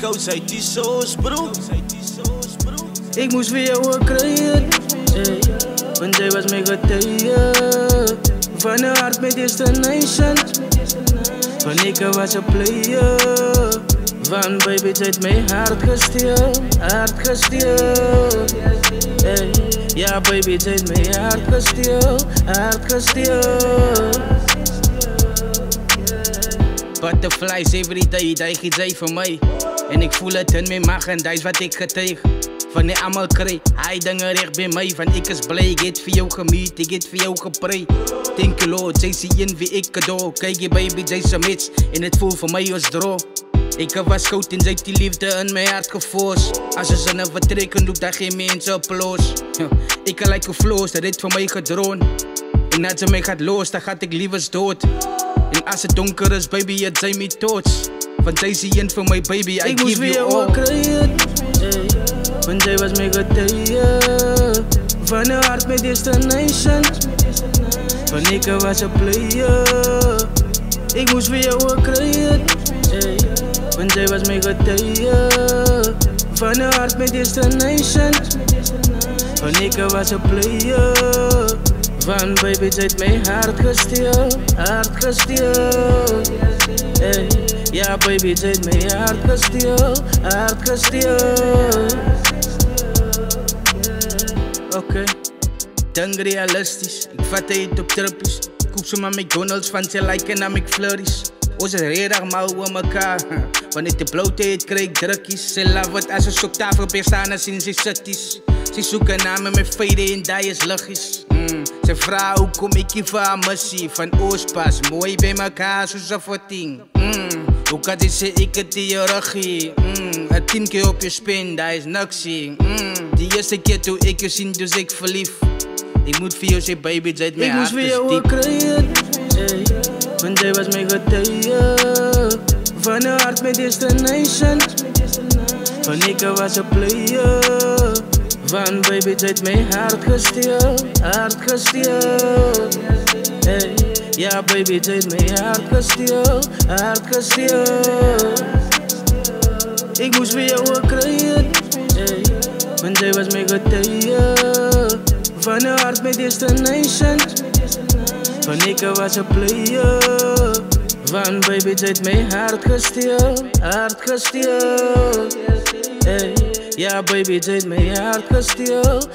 koud uit die soos, bro. Ik moest weer jou ook krijgen, want jij was mijn getuige. Van een hart met destination, van ik was een player. Van baby, zij heeft mijn hart gestuurd, hey. Ja baby, zij heeft mijn hart gestuurd. Butterflies every day, die giet zij voor mij. En ik voel het in mijn maag en dat is wat ik getuig. Van die allemaal krijg, hij dingen recht bij mij. Van ik is blij, ik heb voor jou gemiet, ik heb voor jou gepreid. Thank you Lord, zij zien wie ik cadeau. Kijk je baby, zij is een mits en het voelt voor mij als droog. Ik was koud en zij heeft die liefde in mijn hart geforst. Als ze z'n vertrekken, doet dat geen mensen applaus. Ik kan like flows, dat heeft voor mij gedroond. En als ze mij gaat los, dan gaat ik liever dood. En als het donker is, baby, het zijn mijn thoughts. Want zij zien voor mij, baby, I give you all. Want jij was mijn getuige. Van een hart met destination. Van ik was een player. Ik moest weer jou ook krijgen. Want jij was mijn getuige. Van een hart met destination. Van ik was een player. Van baby, zij heeft mijn hart gestuurd. Hey. Ja baby, zij heeft mijn hart gestuurd. Oké, denk realistisch. Ik vat het op trippies. Koop zomaar McDonald's van ze lijken naar McFlurries. Ons is redelijk mal op elkaar. Wanneer de blote het krijg drukjes. Ze laat wat als een zoektafel bestaan en zien ze zitties. Ze zoeken naar me met vrede en dat is luchtjes. Ze vragen hoe kom ik hier van missie. Van Oostpas, mooi bij elkaar zoals een voting. Hoe kan je zeggen ik het in je ruggie? Een 10 keer op je spin, dat is naksie. Die eerste keer toen ik je zien, dus ik verlief. Ik moet voor jou zeggen baby, zij heeft mijn hart gestuurd. Ik moest weer jou ook krijgen, want jij was mijn getuige. Van een hart met destination. Van ik was een player. Van baby, zij heeft mijn hart gestuurd. Hey. Ja baby, zij heeft mijn hart gestuurd. Ik moest weer jou ook krijgen, want jij was mijn getuige. Van een hart met destination. Van ik was een player. Van baby, zij heeft mijn hart gestuurd. Hey. Ja baby, zij heeft mijn hart gestuurd.